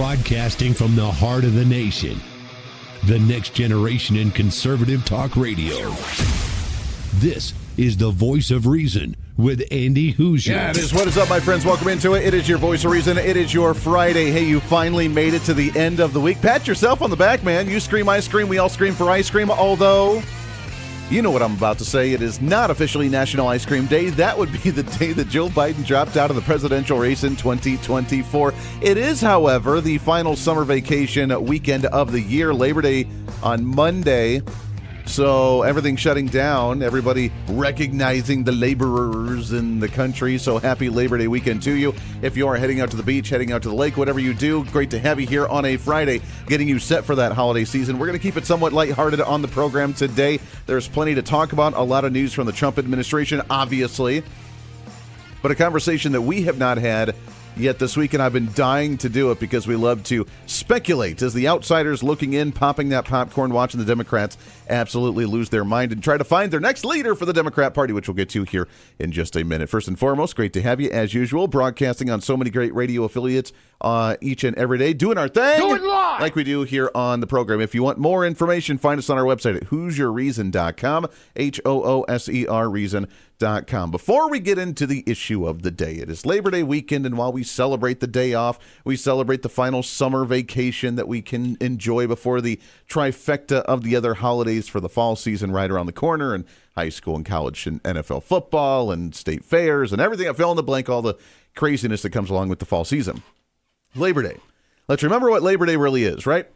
Broadcasting from the heart of the nation, the next generation in conservative talk radio. This is the Voice of Reason with Andy Hoosier. Yeah, it is. What is up, my friends? Welcome into it. It is your Voice of Reason. It is your Friday. Hey, you finally made it to the end of the week. Pat yourself on the back, man. You scream, I scream. We all scream for ice cream, although... you know what I'm about to say. It is not officially National Ice Cream Day. That would be the day that Joe Biden dropped out of the presidential race in 2024. It is, however, the final summer vacation weekend of the year, Labor Day on Monday. So everything's shutting down, everybody recognizing the laborers in the country. So happy Labor Day weekend to you. If you are heading out to the beach, heading out to the lake, whatever you do, great to have you here on a Friday, getting you set for that holiday season. We're going to keep it somewhat lighthearted on the program today. There's plenty to talk about, a lot of news from the Trump administration, obviously, but a conversation that we have not had yet this week, and I've been dying to do it because we love to speculate as the outsiders looking in, popping that popcorn, watching the Democrats absolutely lose their mind and try to find their next leader for the Democrat Party, which we'll get to here in just a minute. First and foremost, great to have you, as usual, broadcasting on so many great radio affiliates each and every day, doing our thing like we do here on the program. If you want more information, find us on our website at HoosierReason.com, HOOSER Reason.com. Before we get into the issue of the day, it is Labor Day weekend, and while we celebrate the day off, we celebrate the final summer vacation that we can enjoy before the trifecta of the other holidays for the fall season right around the corner, and high school and college and NFL football and state fairs and everything. I fill in the blank, all the craziness that comes along with the fall season. Labor Day. Let's remember what Labor Day really is, right?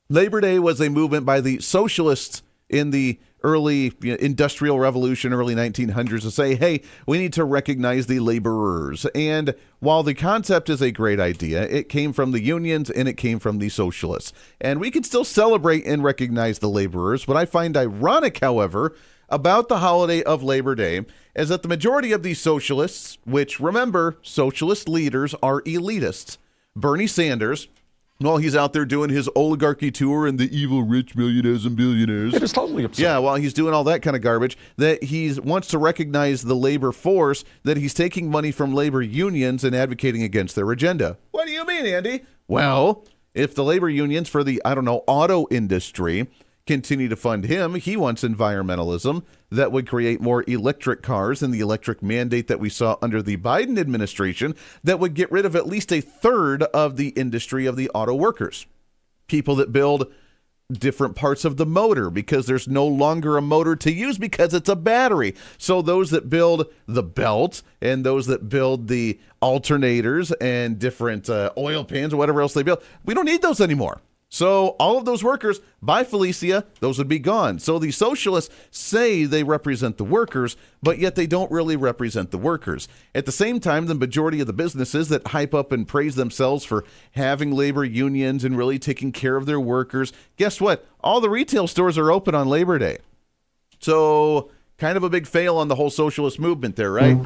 Labor Day was a movement by the socialists in the early industrial revolution, early 1900s, to say, hey, we need to recognize the laborers. And while the concept is a great idea, it came from the unions and it came from the socialists. And we can still celebrate and recognize the laborers. What I find ironic, however, about the holiday of Labor Day is that the majority of these socialists, which, remember, socialist leaders are elitists. Bernie Sanders, while he's out there doing his oligarchy tour and the evil rich millionaires and billionaires. It is totally absurd. Yeah, while he's doing all that kind of garbage, that he wants to recognize the labor force, that he's taking money from labor unions and advocating against their agenda. What do you mean, Andy? Well, if the labor unions for the, auto industry continue to fund him, he wants environmentalism that would create more electric cars and the electric mandate that we saw under the Biden administration that would get rid of at least a third of the industry of the auto workers. People that build different parts of the motor because there's no longer a motor to use because it's a battery. So those that build the belt and those that build the alternators and different oil pans or whatever else they build, we don't need those anymore. So all of those workers, by Felicia, those would be gone. So the socialists say they represent the workers, but yet they don't really represent the workers. At the same time, the majority of the businesses that hype up and praise themselves for having labor unions and really taking care of their workers, guess what? All the retail stores are open on Labor Day. So kind of a big fail on the whole socialist movement there, right?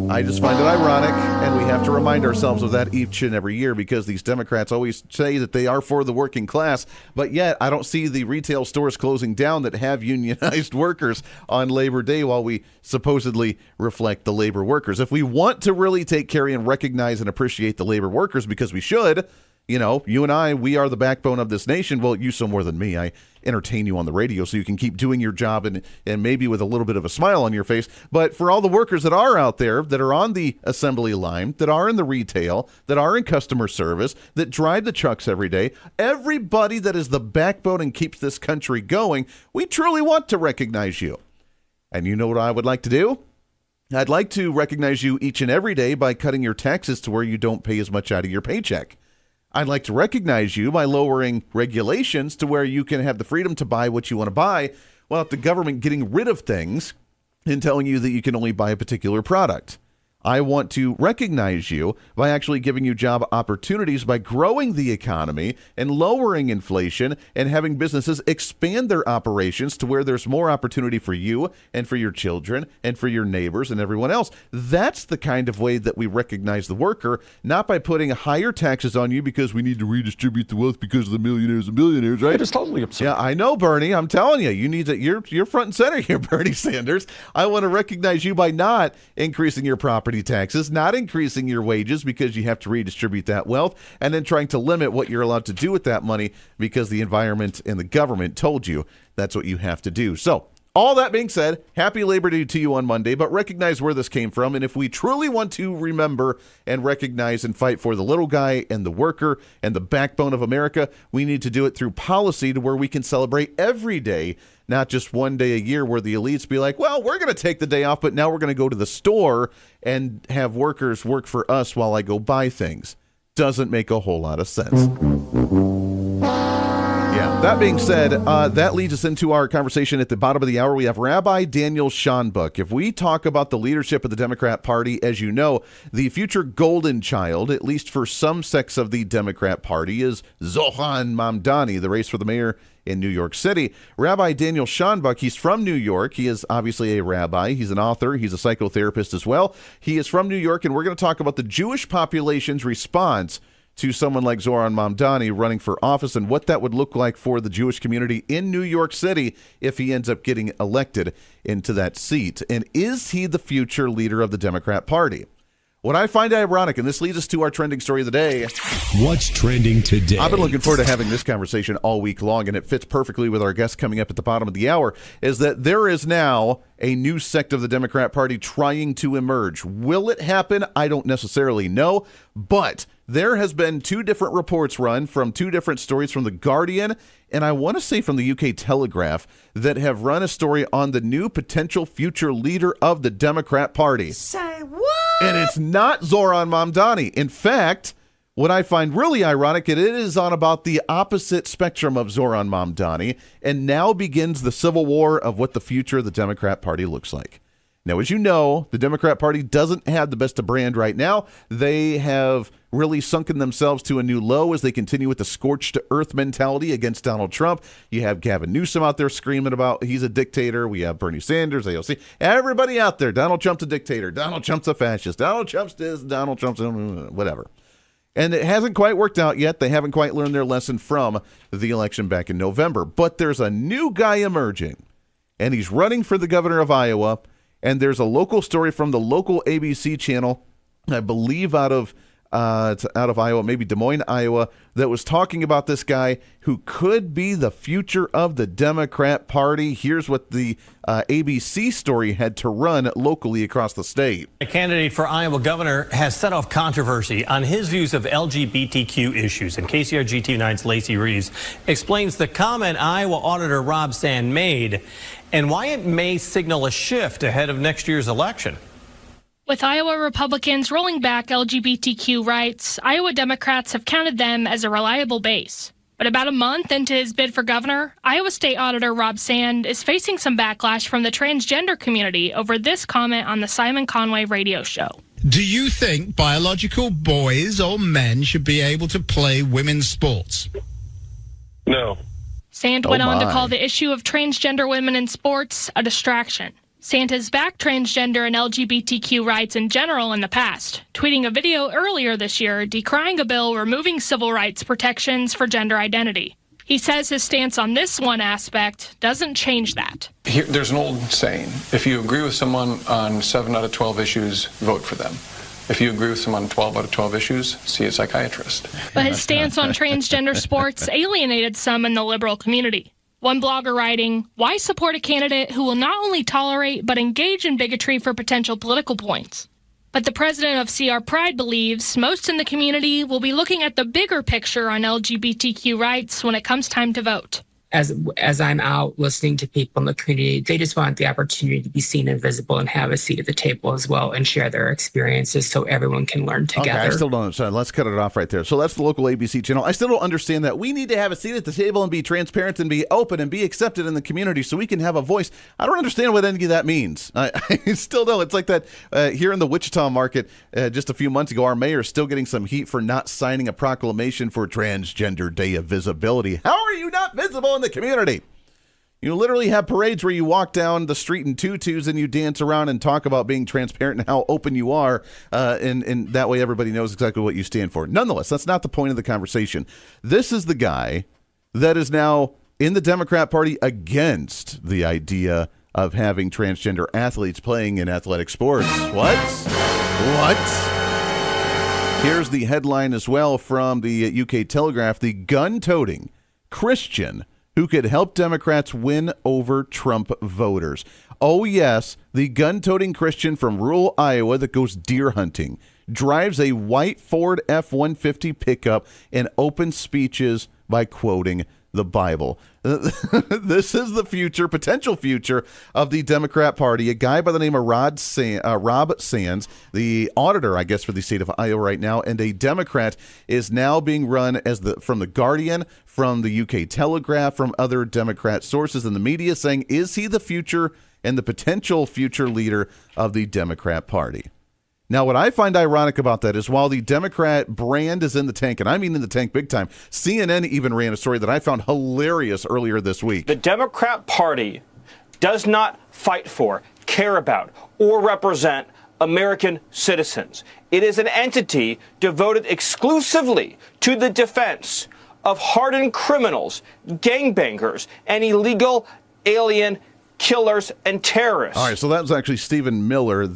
I just find it ironic, and we have to remind ourselves of that each and every year because these Democrats always say that they are for the working class, but yet I don't see the retail stores closing down that have unionized workers on Labor Day while we supposedly reflect the labor workers. If we want to really take care and recognize and appreciate the labor workers, because we should, you and I, we are the backbone of this nation. Well, you so more than me. I entertain you on the radio so you can keep doing your job and maybe with a little bit of a smile on your face. But for all the workers that are out there, that are on the assembly line, that are in the retail, that are in customer service, that drive the trucks every day, everybody that is the backbone and keeps this country going, we truly want to recognize you. And you know what I would like to do? I'd like to recognize you each and every day by cutting your taxes to where you don't pay as much out of your paycheck. I'd like to recognize you by lowering regulations to where you can have the freedom to buy what you want to buy without the government getting rid of things and telling you that you can only buy a particular product. I want to recognize you by actually giving you job opportunities by growing the economy and lowering inflation and having businesses expand their operations to where there's more opportunity for you and for your children and for your neighbors and everyone else. That's the kind of way that we recognize the worker, not by putting higher taxes on you because we need to redistribute the wealth because of the millionaires and billionaires, right? It is totally absurd. Yeah, I know, Bernie. I'm telling you, you need to. You're front and center here, Bernie Sanders. I want to recognize you by not increasing your property property taxes, not increasing your wages because you have to redistribute that wealth, and then trying to limit what you're allowed to do with that money because the environment and the government told you that's what you have to do. So, all that being said, happy Labor Day to you on Monday, but recognize where this came from. And if we truly want to remember and recognize and fight for the little guy and the worker and the backbone of America, we need to do it through policy to where we can celebrate every day, not just one day a year where the elites be like, well, we're going to take the day off, but now we're going to go to the store and have workers work for us while I go buy things. Doesn't make a whole lot of sense. Yeah. That being said, that leads us into our conversation at the bottom of the hour. We have Rabbi Daniel Schonbuch. If we talk about the leadership of the Democrat Party, as you know, the future golden child, at least for some sects of the Democrat Party, is Zohran Mamdani, the race for the mayor in New York City. Rabbi Daniel Schonbuch, he's from New York. He is obviously a rabbi. He's an author. He's a psychotherapist as well. He is from New York, and we're going to talk about the Jewish population's response to someone like Zohran Mamdani running for office and what that would look like for the Jewish community in New York City if he ends up getting elected into that seat. And is he the future leader of the Democrat Party? What I find ironic, and this leads us to our trending story of the day. What's trending today? I've been looking forward to having this conversation all week long, and it fits perfectly with our guest coming up at the bottom of the hour, is that there is now a new sect of the Democrat Party trying to emerge. Will it happen? I don't necessarily know, but there has been two different reports run from two different stories from The Guardian, and I want to say from the UK Telegraph, that have run a story on the new potential future leader of the Democrat Party. Say what? And it's not Zohran Mamdani. In fact, what I find really ironic, it is on about the opposite spectrum of Zohran Mamdani, and now begins the civil war of what the future of the Democrat Party looks like. Now, as you know, the Democrat Party doesn't have the best of brand right now. They have really sunken themselves to a new low as they continue with the scorched earth mentality against Donald Trump. You have Gavin Newsom out there screaming about he's a dictator. We have Bernie Sanders, AOC, everybody out there. Donald Trump's a dictator. Donald Trump's a fascist. Donald Trump's this. Donald Trump's whatever. And it hasn't quite worked out yet. They haven't quite learned their lesson from the election back in November. But there's a new guy emerging, and he's running for the governor of Iowa. And there's a local story from the local ABC channel, I believe out of Iowa, maybe Des Moines, Iowa, that was talking about this guy who could be the future of the Democrat Party. Here's what the ABC story had to run locally across the state. A candidate for Iowa governor has set off controversy on his views of LGBTQ issues. And KCRG TV9's Lacey Reeves explains the comment Iowa Auditor Rob Sand made and why it may signal a shift ahead of next year's election. With Iowa Republicans rolling back LGBTQ rights, Iowa Democrats have counted them as a reliable base. But about a month into his bid for governor, Iowa State Auditor Rob Sand is facing some backlash from the transgender community over this comment on the Simon Conway radio show. Do you think biological boys or men should be able to play women's sports? No. Sand went on to call the issue of transgender women in sports a distraction. Sand has backed transgender and LGBTQ rights in general in the past, tweeting a video earlier this year decrying a bill removing civil rights protections for gender identity. He says his stance on this one aspect doesn't change that. There's an old saying, if you agree with someone on 7 out of 12 issues, vote for them. If you agree with someone on 12 out of 12 issues, see a psychiatrist. But his stance on transgender sports alienated some in the liberal community. One blogger writing, "Why support a candidate who will not only tolerate but engage in bigotry for potential political points?" But the president of CR Pride believes most in the community will be looking at the bigger picture on LGBTQ rights when it comes time to vote. As I'm out listening to people in the community, they just want the opportunity to be seen and visible and have a seat at the table as well and share their experiences so everyone can learn together. Okay, I still don't understand. Let's cut it off right there. So that's the local ABC channel. I still don't understand that. We need to have a seat at the table and be transparent and be open and be accepted in the community so we can have a voice. I don't understand what any of that means. I still don't. It's like that here in the Wichita market just a few months ago, our mayor is still getting some heat for not signing a proclamation for Transgender Day of Visibility. How are you not visible in the community? You literally have parades where you walk down the street in tutus and you dance around and talk about being transparent and how open you are, and that way everybody knows exactly what you stand for. Nonetheless, that's not the point of the conversation. This is the guy that is now in the Democrat Party against the idea of having transgender athletes playing in athletic sports. What? What? Here's the headline as well from the UK Telegraph. The gun-toting Christian who could help Democrats win over Trump voters. Oh, yes, the gun-toting Christian from rural Iowa that goes deer hunting drives a white Ford F-150 pickup and opens speeches by quoting the Bible. This is the future, potential future of the Democrat Party. A guy by the name of Rob Sands, the auditor, I guess, for the state of Iowa right now, and a Democrat, is now being run as from the Guardian, from the UK Telegraph, from other Democrat sources in the media, saying, is he the future and the potential future leader of the Democrat Party? Now, what I find ironic about that is while the Democrat brand is in the tank, and I mean in the tank big time, CNN even ran a story that I found hilarious earlier this week. The Democrat Party does not fight for, care about, or represent American citizens. It is an entity devoted exclusively to the defense of hardened criminals, gangbangers, and illegal alien killers and terrorists. All right, so that was actually Stephen Miller,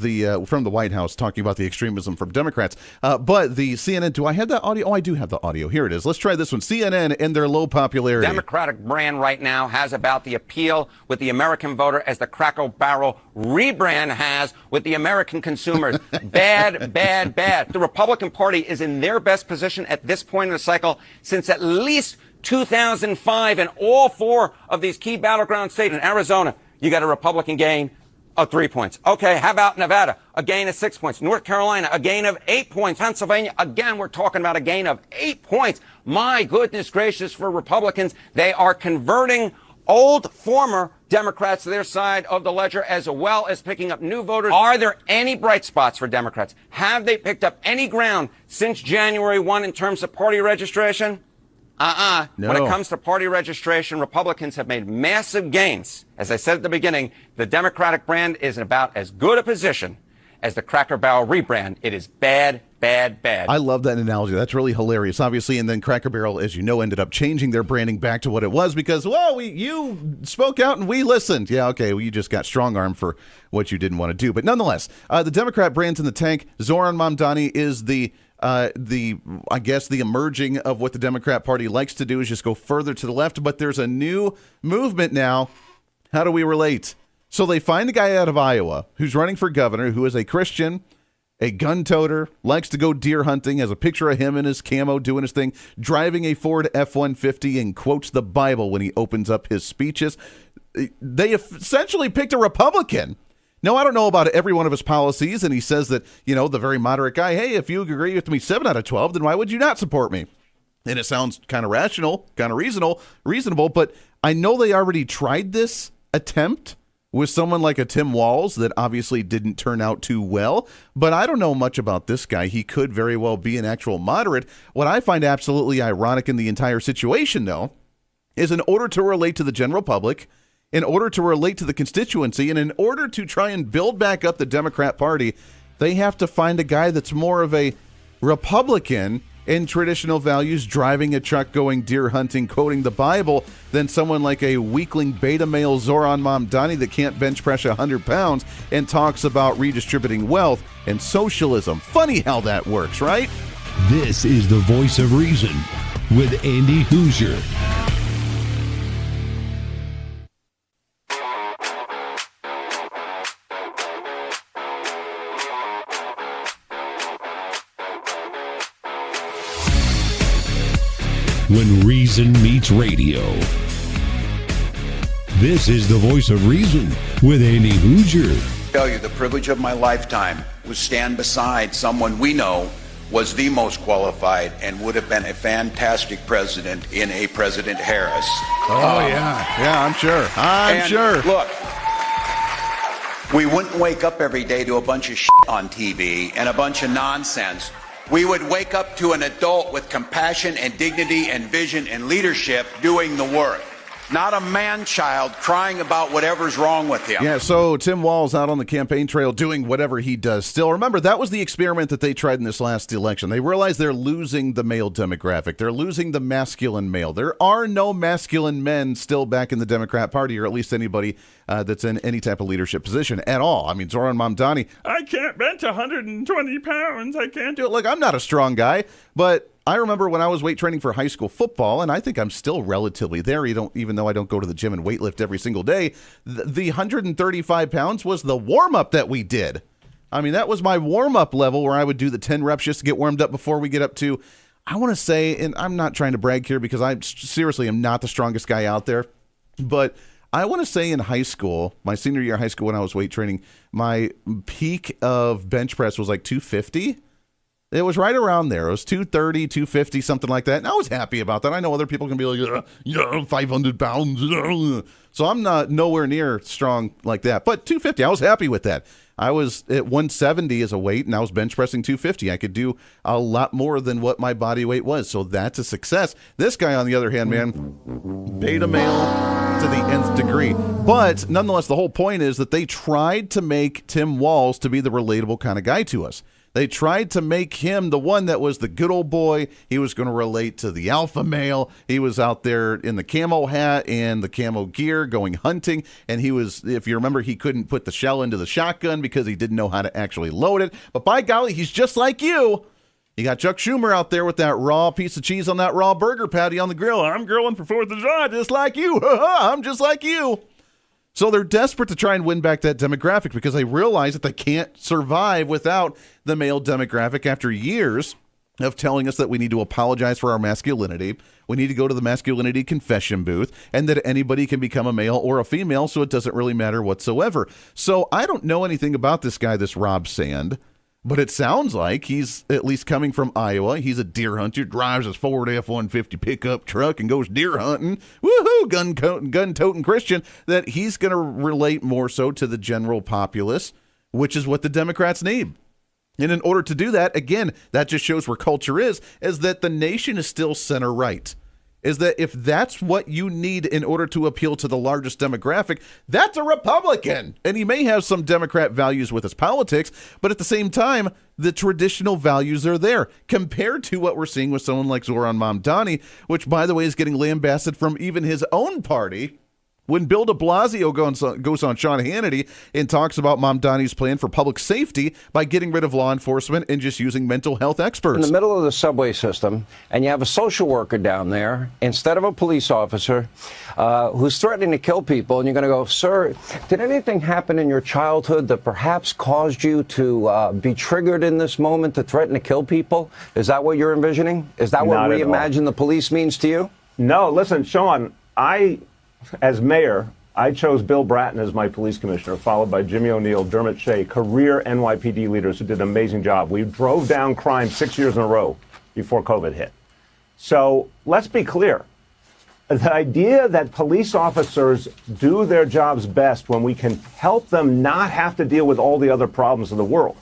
from the White House, talking about the extremism from Democrats. But the CNN, do I have that audio? Oh, I do have the audio. Here it is. Let's try this one. CNN and their low popularity. Democratic brand right now has about the appeal with the American voter as the Cracker Barrel rebrand has with the American consumers. Bad, bad, bad. The Republican Party is in their best position at this point in the cycle since at least 2005, and all four of these key battleground states in Arizona, you got a Republican gain of 3 points. Okay, how about Nevada? A gain of 6 points. North Carolina, a gain of 8 points. Pennsylvania, again, we're talking about a gain of 8 points. My goodness gracious, for Republicans, they are converting old former Democrats to their side of the ledger as well as picking up new voters. Are there any bright spots for Democrats? Have they picked up any ground since January 1 in terms of party registration? No. When it comes to party registration, Republicans have made massive gains. As I said at the beginning, the Democratic brand is in about as good a position as the Cracker Barrel rebrand. It is bad, bad, bad. I love that analogy. That's really hilarious, obviously. And then Cracker Barrel, as you know, ended up changing their branding back to what it was because, well, you spoke out and we listened. Yeah, okay, well, you just got strong-armed for what you didn't want to do. But nonetheless, the Democrat brand's in the tank. Zohran Mamdani is I guess the emerging of what the Democrat Party likes to do is just go further to the left, but there's a new movement now. How do we relate? So they find a guy out of Iowa who's running for governor, who is a Christian, a gun toter, likes to go deer hunting, has a picture of him in his camo doing his thing, driving a Ford F-150 and quotes the Bible when he opens up his speeches. They essentially picked a Republican. No, I don't know about every one of his policies, and he says that, the very moderate guy, hey, if you agree with me 7 out of 12, then why would you not support me? And it sounds kind of rational, kind of reasonable, but I know they already tried this attempt with someone like a Tim Walz that obviously didn't turn out too well, but I don't know much about this guy. He could very well be an actual moderate. What I find absolutely ironic in the entire situation, though, is in order to relate to the general public, in order to relate to the constituency, and in order to try and build back up the Democrat Party, they have to find a guy that's more of a Republican in traditional values, driving a truck, going deer hunting, quoting the Bible, than someone like a weakling beta male Zohran Mamdani that can't bench press 100 pounds and talks about redistributing wealth and socialism. Funny how that works, right? This is the Voice of Reason with Andy Hoosier. When reason meets radio. This is the Voice of Reason with Andy Hoosier. I tell you, the privilege of my lifetime was stand beside someone we know was the most qualified and would have been a fantastic president in a President Harris. Oh, yeah, I'm sure. I'm sure. Look, we wouldn't wake up every day to a bunch of shit on TV and a bunch of nonsense. We would wake up to an adult with compassion and dignity and vision and leadership doing the work. not a man-child crying about whatever's wrong with him. Yeah, so Tim Walz out on the campaign trail doing whatever he does still. Remember, that was the experiment that they tried in this last election. They realized they're losing the male demographic. They're losing the masculine male. There are no masculine men still back in the Democrat Party, or at least anybody that's in any type of leadership position at all. I mean, Zohran Mamdani, I can't bench 120 pounds. I can't do it. Look, I'm not a strong guy, but I remember when I was weight training for high school football, and I think I'm still relatively there, even though I don't go to the gym and weightlift every single day. The 135 pounds was the warm-up that we did. I mean, that was my warm-up level where I would do the 10 reps just to get warmed up before we get up to, I want to say, and I'm not trying to brag here because I seriously am not the strongest guy out there, but I want to say in high school, my senior year of high school when I was weight training, my peak of bench press was like 250. It was right around there. It was 230, 250, something like that. And I was happy about that. I know other people can be like, 500 pounds. So I'm not nowhere near strong like that. But 250, I was happy with that. I was at 170 as a weight, and I was bench pressing 250. I could do a lot more than what my body weight was. So that's a success. This guy, on the other hand, man, beta male to the nth degree. But nonetheless, the whole point is that they tried to make Tim Walz to be the relatable kind of guy to us. They tried to make him the one that was the good old boy. He was going to relate to the alpha male. He was out there in the camo hat and the camo gear going hunting. And he was, if you remember, he couldn't put the shell into the shotgun because he didn't know how to actually load it. But by golly, he's just like you. You got Chuck Schumer out there with that raw piece of cheese on that raw burger patty on the grill. I'm grilling for 4th of July just like you. I'm just like you. So they're desperate to try and win back that demographic because they realize that they can't survive without the male demographic after years of telling us that we need to apologize for our masculinity. We need to go to the masculinity confession booth and that anybody can become a male or a female, so it doesn't really matter whatsoever. So I don't know anything about this guy, this Rob Sand, but it sounds like he's at least coming from Iowa. He's a deer hunter, drives his Ford F-150 pickup truck and goes deer hunting. Woohoo, gun-toting Christian. That he's going to relate more so to the general populace, which is what the Democrats need. And in order to do that, again, that just shows where culture is that the nation is still center-right. Is that if that's what you need in order to appeal to the largest demographic, that's a Republican. And he may have some Democrat values with his politics, but at the same time, the traditional values are there compared to what we're seeing with someone like Zohran Mamdani, which, by the way, is getting lambasted from even his own party. When Bill de Blasio goes on Sean Hannity and talks about Mamdani's plan for public safety by getting rid of law enforcement and just using mental health experts. In the middle of the subway system, and you have a social worker down there instead of a police officer who's threatening to kill people, and you're going to go, sir, did anything happen in your childhood that perhaps caused you to be triggered in this moment to threaten to kill people? Is that what you're envisioning? Is that what reimagine the police means to you? No, listen, Sean, as mayor, I chose Bill Bratton as my police commissioner, followed by Jimmy O'Neill, Dermot Shea, career NYPD leaders who did an amazing job. We drove down crime 6 years in a row before COVID hit. So let's be clear. The idea that police officers do their jobs best when we can help them not have to deal with all the other problems of the world.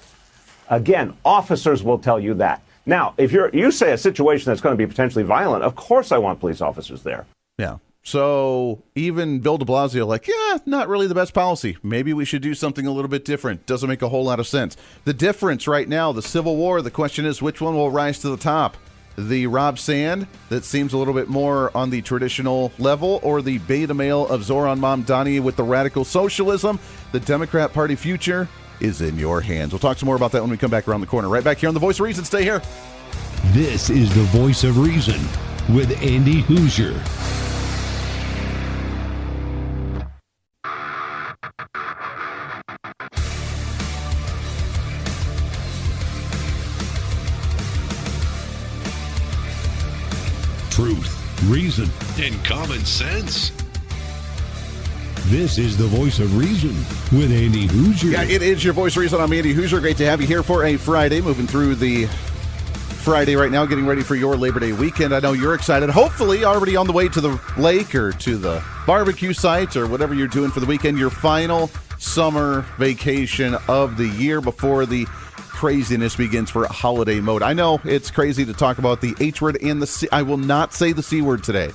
Again, officers will tell you that. Now, if you say a situation that's going to be potentially violent, of course I want police officers there. Yeah. So even Bill de Blasio, not really the best policy. Maybe we should do something a little bit different. Doesn't make a whole lot of sense. The difference right now, the Civil War, the question is which one will rise to the top? The Rob Sand that seems a little bit more on the traditional level, or the beta male of Zohran Mamdani with the radical socialism? The Democrat Party future is in your hands. We'll talk some more about that when we come back around the corner. Right back here on The Voice of Reason. Stay here. This is The Voice of Reason with Andy Hoosier. Truth, reason, and common sense. This is The Voice of Reason with Andy Hoosier. Yeah, it is your Voice of Reason. I'm Andy Hoosier. Great to have you here for a Friday. Moving through the Friday right now, getting ready for your Labor Day weekend. I know you're excited. Hopefully already on the way to the lake or to the barbecue site or whatever you're doing for the weekend. Your final summer vacation of the year before the craziness begins for holiday mode. I know it's crazy to talk about the H word and the C. I will not say the C word today.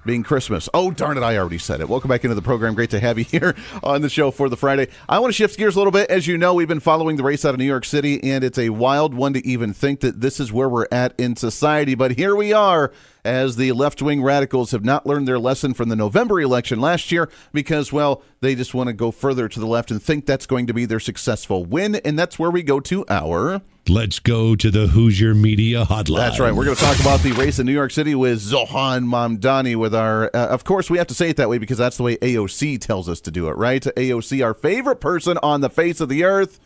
being Christmas. Oh, darn it, I already said it. Welcome back into the program. Great to have you here on the show for the Friday. I want to shift gears a little bit. As you know, we've been following the race out of New York City, and it's a wild one to even think that this is where we're at in society. But here we are, as the left-wing radicals have not learned their lesson from the November election last year because, well, they just want to go further to the left and think that's going to be their successful win, and that's where we go to our... Let's go to the Hoosier Media Hotline. That's right. We're going to talk about the race in New York City with Zohran Mamdani with our, of course, we have to say it that way because that's the way AOC tells us to do it, right? AOC, our favorite person on the face of the earth.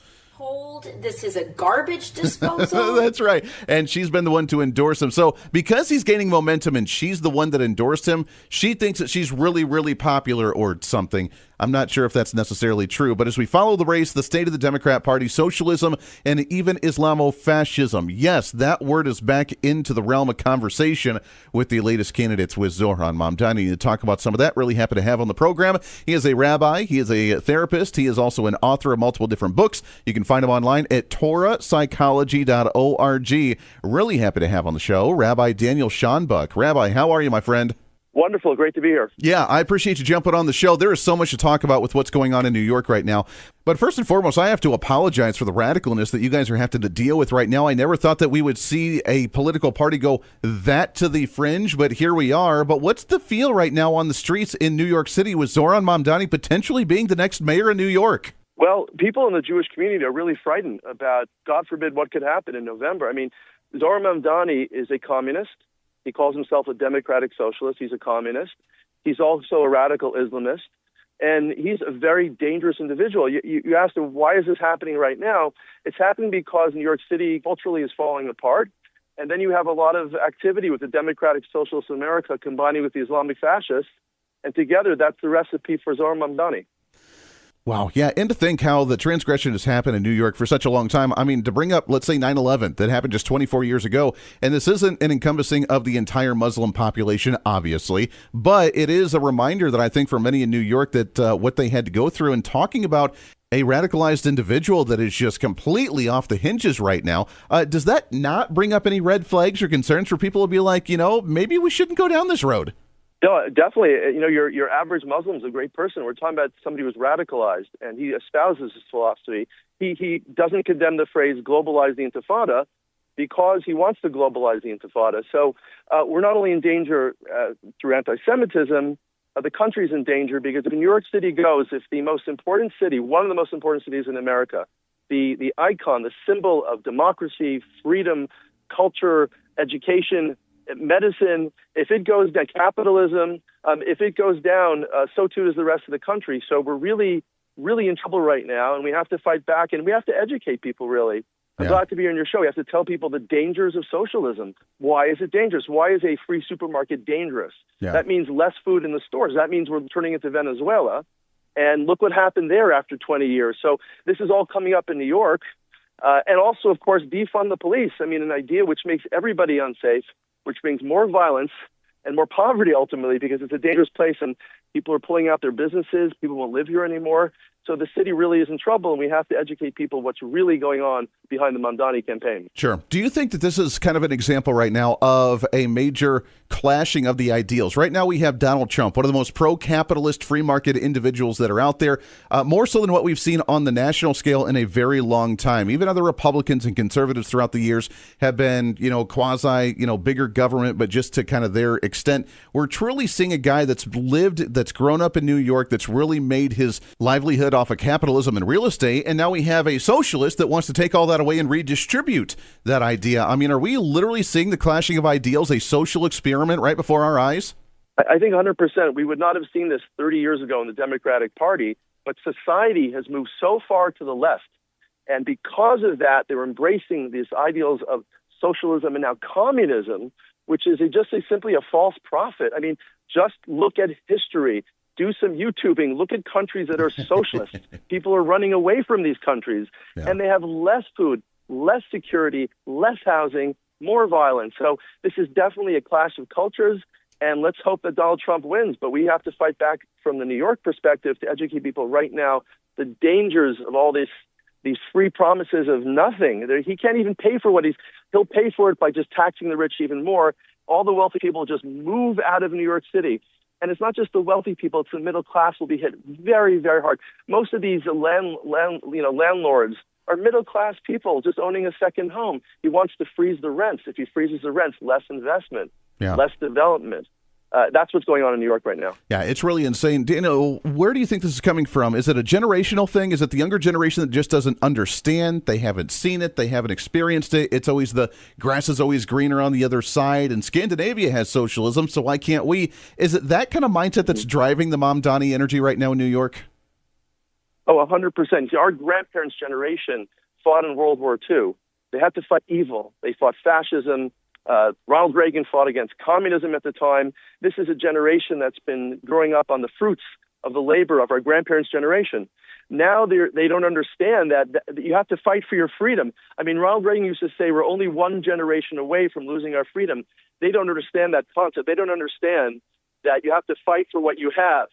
This is a garbage disposal. That's right. And she's been the one to endorse him. So because he's gaining momentum and she's the one that endorsed him, she thinks that she's really, really popular or something. I'm not sure if that's necessarily true. But as we follow the race, the state of the Democrat Party, socialism, and even Islamofascism, yes, that word is back into the realm of conversation with the latest candidates with Zohran Mamdani. To talk about some of that, really happy to have on the program. He is a rabbi. He is a therapist. He is also an author of multiple different books. You can find him online at torahpsychology.org. Really happy to have on the show Rabbi Daniel Schonbuch. Rabbi, how are you, my friend? Wonderful. Great to be here. Yeah, I appreciate you jumping on the show. There is so much to talk about with what's going on in New York right now. But first and foremost, I have to apologize for the radicalness that you guys are having to deal with right now. I never thought that we would see a political party go that to the fringe, but here we are. But what's the feel right now on the streets in New York City with Zohran Mamdani potentially being the next mayor in New York? Well, people in the Jewish community are really frightened about, God forbid, what could happen in November. I mean, Zohran Mamdani is a communist. He calls himself a democratic socialist. He's a communist. He's also a radical Islamist. And he's a very dangerous individual. You asked him, why is this happening right now? It's happening because New York City culturally is falling apart. And then you have a lot of activity with the democratic socialists in America combining with the Islamic fascists. And together, that's the recipe for Zohran Mamdani. Wow. Yeah. And to think how the transgression has happened in New York for such a long time. I mean, to bring up, let's say 9/11 that happened just 24 years ago. And this isn't an encompassing of the entire Muslim population, obviously, but it is a reminder that I think for many in New York that what they had to go through, and talking about a radicalized individual that is just completely off the hinges right now. Does that not bring up any red flags or concerns for people to be like, maybe we shouldn't go down this road? No, definitely. Your average Muslim is a great person. We're talking about somebody who's radicalized, and he espouses his philosophy. He doesn't condemn the phrase globalize the intifada because he wants to globalize the intifada. So we're not only in danger through anti-Semitism, the country's in danger because if New York City goes, if the most important city, one of the most important cities in America, the icon, the symbol of democracy, freedom, culture, education, medicine, if it goes down, capitalism, if it goes down, so too does the rest of the country. So we're really, really in trouble right now, and we have to fight back, and we have to educate people, really. I'm glad to be on your show. We have to tell people the dangers of socialism. Why is it dangerous? Why is a free supermarket dangerous? Yeah. That means less food in the stores. That means we're turning into Venezuela. And look what happened there after 20 years. So this is all coming up in New York. And also, of course, defund the police. I mean, an idea which makes everybody unsafe, which brings more violence and more poverty ultimately because it's a dangerous place and people are pulling out their businesses. People won't live here anymore. So the city really is in trouble, and we have to educate people what's really going on behind the Mamdani campaign. Sure. Do you think that this is kind of an example right now of a major clashing of the ideals? Right now we have Donald Trump, one of the most pro-capitalist free market individuals that are out there, more so than what we've seen on the national scale in a very long time. Even other Republicans and conservatives throughout the years have been, quasi, bigger government, but just to kind of their extent. We're truly seeing a guy that's lived, that's grown up in New York, that's really made his livelihood off of capitalism and real estate, and now we have a socialist that wants to take all that away and redistribute that idea. I mean, are we literally seeing the clashing of ideals, a social experiment right before our eyes? I think 100%. We would not have seen this 30 years ago in the Democratic Party, but society has moved so far to the left, and because of that, they're embracing these ideals of socialism and now communism, which is simply a false prophet. I mean, just look at history. Do some YouTubing. Look at countries that are socialist. People are running away from these countries, and they have less food, less security, less housing, more violence. So this is definitely a clash of cultures, and let's hope that Donald Trump wins. But we have to fight back from the New York perspective to educate people right now the dangers of all these free promises of nothing. He can't even pay for what he'll pay for it by just taxing the rich even more. all the wealthy people just move out of New York City. And it's not just the wealthy people, it's the middle class will be hit very, very hard. Most of these landlords are middle class people just owning a second home. He wants to freeze the rents. If he freezes the rents, less investment, less development. That's what's going on in New York right now. Yeah, it's really insane. Daniel, where do you think this is coming from? Is it a generational thing? Is it the younger generation that just doesn't understand? They haven't seen it. They haven't experienced it. It's always the grass is always greener on the other side, and Scandinavia has socialism, so why can't we? Is it that kind of mindset that's driving the Mamdani energy right now in New York? Oh, 100%. See, our grandparents' generation fought in World War II. They had to fight evil. They fought fascism. Ronald Reagan fought against communism at the time. This is a generation that's been growing up on the fruits of the labor of our grandparents' generation. Now they don't understand that you have to fight for your freedom. I mean, Ronald Reagan used to say we're only one generation away from losing our freedom. They don't understand that concept. They don't understand that you have to fight for what you have.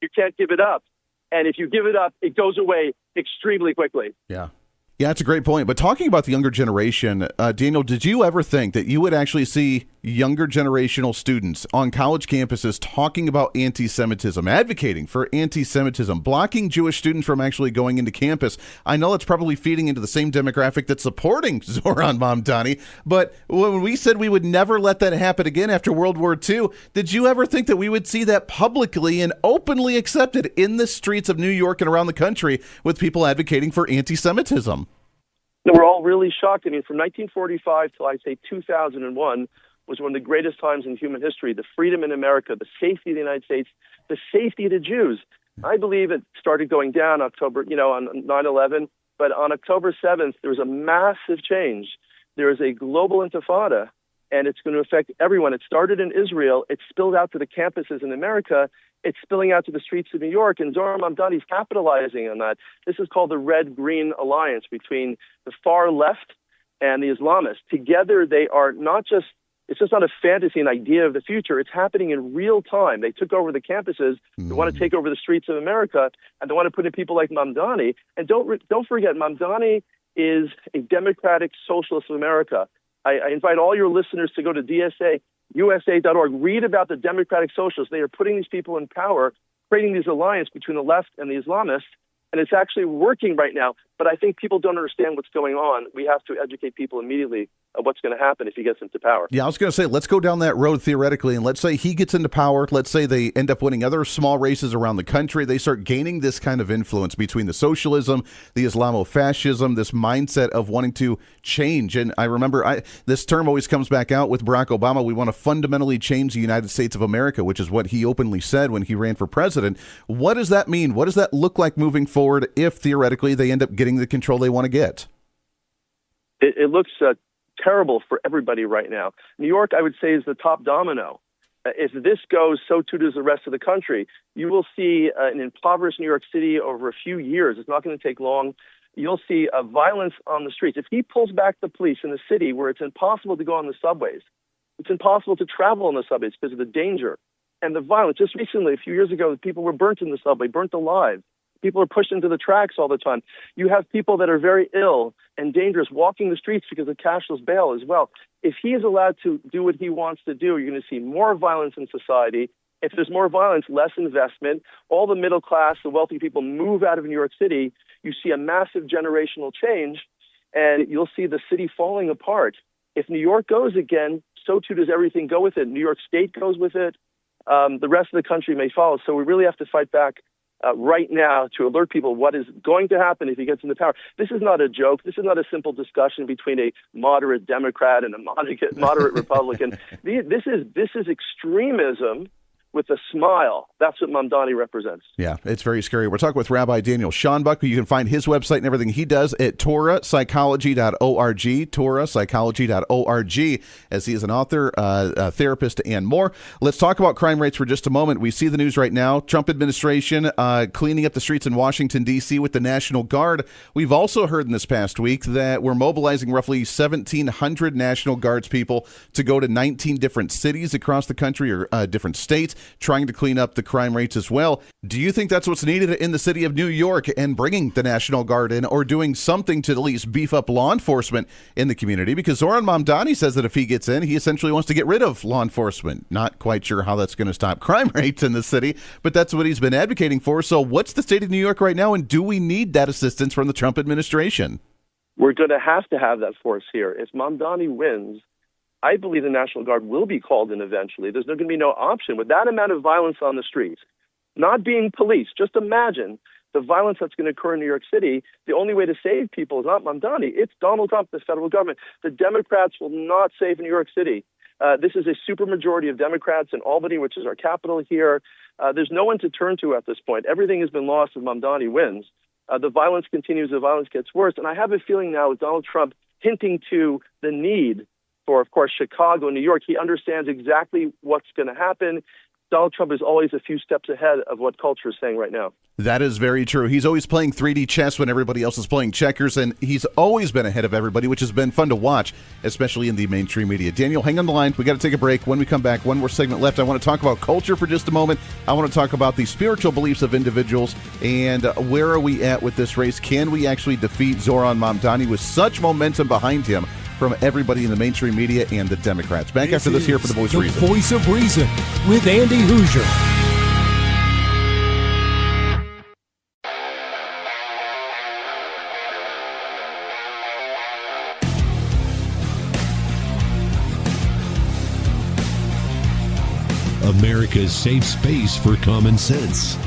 You can't give it up. And if you give it up, it goes away extremely quickly. Yeah. Yeah, that's a great point. But talking about the younger generation, Daniel, did you ever think that you would actually see younger generational students on college campuses talking about anti-Semitism, advocating for anti-Semitism, blocking Jewish students from actually going into campus? I know it's probably feeding into the same demographic that's supporting Zohran Mamdani, but when we said we would never let that happen again after World War II, did you ever think that we would see that publicly and openly accepted in the streets of New York and around the country with people advocating for anti-Semitism? No, we're all really shocked. I mean, from 1945 till I'd say 2001 was one of the greatest times in human history. The freedom in America, the safety of the United States, the safety of the Jews. I believe it started going down on 9/11, but on October 7th, there was a massive change. There is a global intifada, and it's going to affect everyone. It started in Israel. It spilled out to the campuses in America. It's spilling out to the streets of New York, and Zohran Mamdani is capitalizing on that. This is called the Red-Green Alliance between the far left and the Islamists. Together, they are not just, it's just not a fantasy, an idea of the future. It's happening in real time. They took over the campuses. They want to take over the streets of America, and they want to put in people like Mamdani. And don't forget, Mamdani is a democratic socialist of America. I invite all your listeners to go to DSAUSA.org. Read about the democratic socialists. They are putting these people in power, creating these alliances between the left and the Islamists, and it's actually working right now. But I think people don't understand what's going on. We have to educate people immediately of what's going to happen if he gets into power. Yeah, I was going to say, let's go down that road theoretically, and let's say he gets into power. Let's say they end up winning other small races around the country. They start gaining this kind of influence between the socialism, the Islamofascism, this mindset of wanting to change. And I remember this term always comes back out with Barack Obama. We want to fundamentally change the United States of America, which is what he openly said when he ran for president. What does that mean? What does that look like moving forward if theoretically they end up getting the control they want to get? It looks terrible for everybody right now. New York, I would say, is the top domino. If this goes, so too does the rest of the country. You will see an impoverished New York City over a few years. It's not going to take long. You'll see violence on the streets. If he pulls back the police in the city where it's impossible to go on the subways, it's impossible to travel on the subways because of the danger and the violence. Just recently, a few years ago, people were burnt in the subway, burnt alive. People are pushed into the tracks all the time. You have people that are very ill and dangerous walking the streets because of cashless bail as well. If he is allowed to do what he wants to do, you're going to see more violence in society. If there's more violence, less investment. All the middle class, the wealthy people move out of New York City. You see a massive generational change, and you'll see the city falling apart. If New York goes again, so too does everything go with it. New York State goes with it. The rest of the country may follow. So we really have to fight back right now to alert people what is going to happen if he gets into power. This is not a joke. This is not a simple discussion between a moderate Democrat and a moderate Republican. This is extremism with a smile. That's what Mamdani represents. Yeah, it's very scary. We're talking with Rabbi Daniel Schonbuch. You can find his website and everything he does at torahpsychology.org, torahpsychology.org, as he is an author, a therapist, and more. Let's talk about crime rates for just a moment. We see the news right now. Trump administration cleaning up the streets in Washington, D.C. with the National Guard. We've also heard in this past week that we're mobilizing roughly 1,700 National Guards people to go to 19 different cities across the country or different states. trying to clean up the crime rates as well. Do you think that's what's needed in the city of New York and bringing the National Guard in, or doing something to at least beef up law enforcement in the community? Because Zohran Mamdani says that if he gets in, he essentially wants to get rid of law enforcement. Not quite sure how that's going to stop crime rates in the city, but that's what he's been advocating for. So what's the state of New York right now, and do we need that assistance from the Trump administration? We're going to have that force here. If Mamdani wins, I believe the National Guard will be called in eventually. There's going to be no option. With that amount of violence on the streets, not being police, just imagine the violence that's going to occur in New York City. The only way to save people is not Mamdani. It's Donald Trump, the federal government. The Democrats will not save New York City. This is a supermajority of Democrats in Albany, which is our capital here. There's no one to turn to at this point. Everything has been lost if Mamdani wins. The violence continues. The violence gets worse. And I have a feeling now with Donald Trump hinting to the need for, of course, Chicago, New York, he understands exactly what's going to happen. Donald Trump is always a few steps ahead of what culture is saying right now. That is very true. He's always playing 3D chess when everybody else is playing checkers, and he's always been ahead of everybody, which has been fun to watch, especially in the mainstream media. Daniel, hang on the line. We got to take a break. When we come back, one more segment left. I want to talk about culture for just a moment. I want to talk about the spiritual beliefs of individuals, and where are we at with this race? Can we actually defeat Zohran Mamdani with such momentum behind him from everybody in the mainstream media and the Democrats? Back after this here for The Voice of Reason. The Voice of Reason with Andy Hoosier. America's safe space for common sense.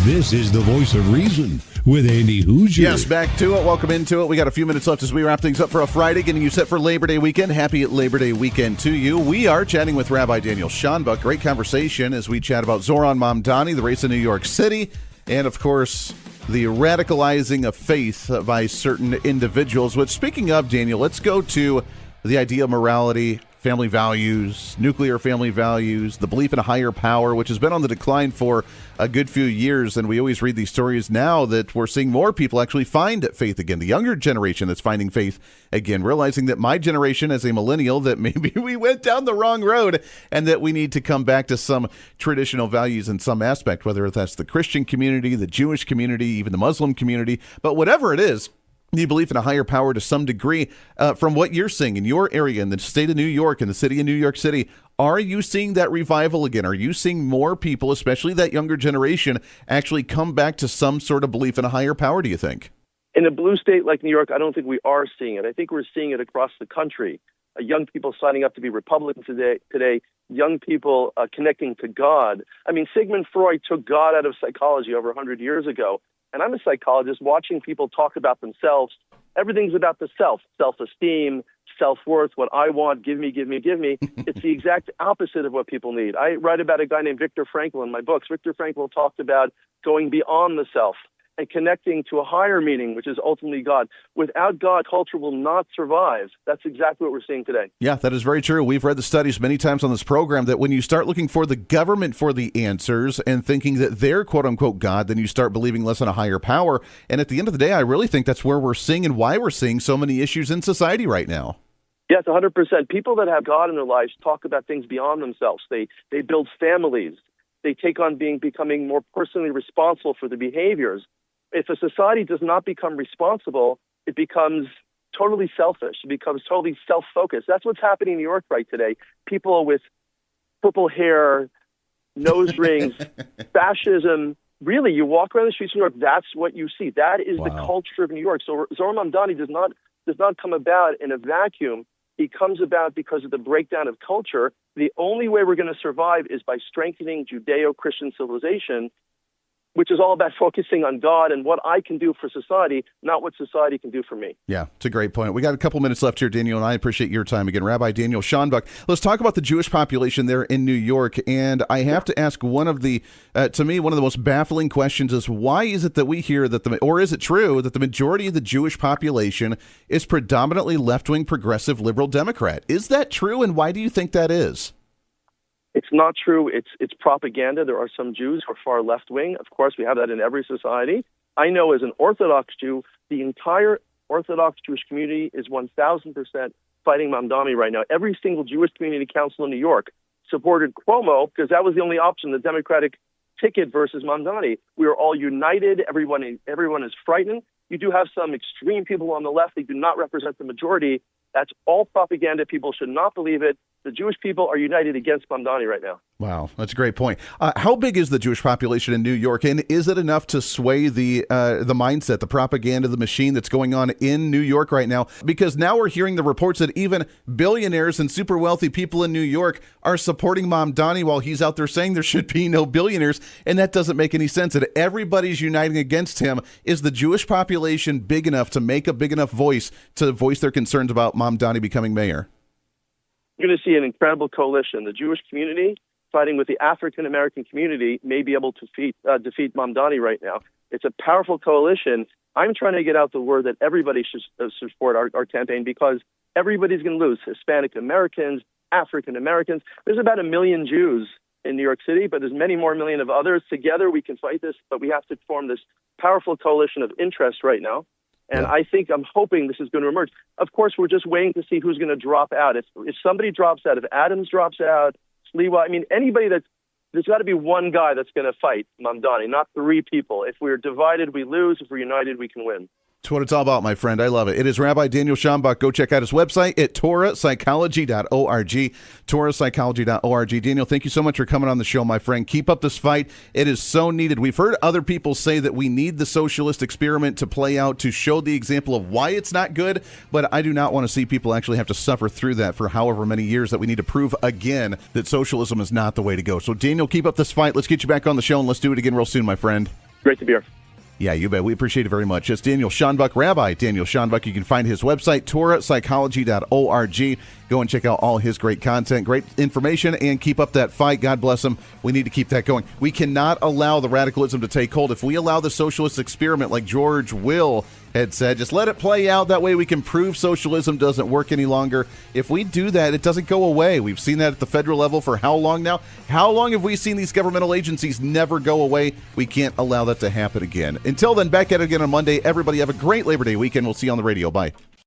This is The Voice of Reason with Andy Hoosier. Yes, back to it. Welcome into it. We got a few minutes left as we wrap things up for a Friday, getting you set for Labor Day weekend. Happy Labor Day weekend to you. We are chatting with Rabbi Daniel Schonbuch. Great conversation as we chat about Zohran Mamdani, the race in New York City, and, of course, the radicalizing of faith by certain individuals. Which, speaking of, Daniel, let's go to the idea of morality, family values, nuclear family values, the belief in a higher power, which has been on the decline for a good few years. And we always read these stories now that we're seeing more people actually find faith again. The younger generation that's finding faith again, realizing that my generation as a millennial, that maybe we went down the wrong road and that we need to come back to some traditional values in some aspect, whether that's the Christian community, the Jewish community, even the Muslim community. But whatever it is, the belief in a higher power to some degree. From what you're seeing in your area, in the state of New York, in the city of New York City, are you seeing that revival again? Are you seeing more people, especially that younger generation, actually come back to some sort of belief in a higher power, do you think? In a blue state like New York, I don't think we are seeing it. I think we're seeing it across the country. Young people signing up to be Republicans today, young people connecting to God. I mean, Sigmund Freud took God out of psychology over 100 years ago. And I'm a psychologist watching people talk about themselves. Everything's about the self, self-esteem, self-worth, what I want, give me, give me, give me. It's the exact opposite of what people need. I write about a guy named Viktor Frankl in my books. Viktor Frankl talked about going beyond the self and connecting to a higher meaning, which is ultimately God. Without God, culture will not survive. That's exactly what we're seeing today. Yeah, that is very true. We've read the studies many times on this program that when you start looking for the government for the answers and thinking that they're quote-unquote God, then you start believing less in a higher power. And at the end of the day, I really think that's where we're seeing and why we're seeing so many issues in society right now. Yes, 100%. People that have God in their lives talk about things beyond themselves. They build families. They take on becoming more personally responsible for their behaviors. If a society does not become responsible, it becomes totally selfish. It becomes totally self-focused. That's what's happening in New York right today. People with purple hair, nose rings, fascism. Really, you walk around the streets of New York, that's what you see. That is the culture of New York. So Zohran Mamdani does not come about in a vacuum. He comes about because of the breakdown of culture. The only way we're going to survive is by strengthening Judeo-Christian civilization, which is all about focusing on God and what I can do for society, not what society can do for me. Yeah, it's a great point. We got a couple minutes left here, Daniel, and I appreciate your time again. Rabbi Daniel Schonbuch. Let's talk about the Jewish population there in New York. And I have to ask one of the, to me, one of the most baffling questions is why is it that we hear that or is it true that the majority of the Jewish population is predominantly left-wing, progressive, liberal Democrat? Is that true, and why do you think that is? It's not true. It's propaganda. There are some Jews who are far left-wing. Of course, we have that in every society. I know as an Orthodox Jew, the entire Orthodox Jewish community is 1,000% fighting Mamdani right now. Every single Jewish community council in New York supported Cuomo because that was the only option, the Democratic ticket versus Mamdani. We are all united. Everyone is frightened. You do have some extreme people on the left. They do not represent the majority. That's all propaganda. People should not believe it. The Jewish people are united against Mamdani right now. Wow, that's a great point. How big is the Jewish population in New York, and is it enough to sway the mindset, the propaganda, the machine that's going on in New York right now? Because now we're hearing the reports that even billionaires and super wealthy people in New York are supporting Mamdani while he's out there saying there should be no billionaires, and that doesn't make any sense. That everybody's uniting against him. Is the Jewish population big enough to make a big enough voice to voice their concerns about Mamdani becoming mayor? You're going to see an incredible coalition. The Jewish community fighting with the African American community may be able to defeat Mamdani right now. It's a powerful coalition. I'm trying to get out the word that everybody should support our campaign because everybody's going to lose. Hispanic Americans, African Americans. There's about 1 million Jews in New York City, but there's many more million of others. Together we can fight this, but we have to form this powerful coalition of interest right now. And I'm hoping this is going to emerge. Of course, we're just waiting to see who's going to drop out. If somebody drops out, if Adams drops out, Sliwa, anybody there's got to be one guy that's going to fight Mamdani, not 3 people. If we're divided, we lose. If we're united, we can win. It's what it's all about, my friend. I love it. It is Rabbi Daniel Schonbuch. Go check out his website at torahpsychology.org, torahpsychology.org. Daniel, thank you so much for coming on the show, my friend. Keep up this fight. It is so needed. We've heard other people say that we need the socialist experiment to play out to show the example of why it's not good, but I do not want to see people actually have to suffer through that for however many years that we need to prove again that socialism is not the way to go. So, Daniel, keep up this fight. Let's get you back on the show, and let's do it again real soon, my friend. Great to be here. Yeah, you bet. We appreciate it very much. It's Daniel Schonbuch, Rabbi Daniel Schonbuch. You can find his website, torahpsychology.org. Go and check out all his great content, great information, and keep up that fight. God bless him. We need to keep that going. We cannot allow the radicalism to take hold. If we allow the socialist experiment, like George Will had said, just let it play out. That way we can prove socialism doesn't work any longer. If we do that, it doesn't go away. We've seen that at the federal level for how long now? How long have we seen these governmental agencies never go away? We can't allow that to happen again. Until then, back at it again on Monday. Everybody have a great Labor Day weekend. We'll see you on the radio. Bye.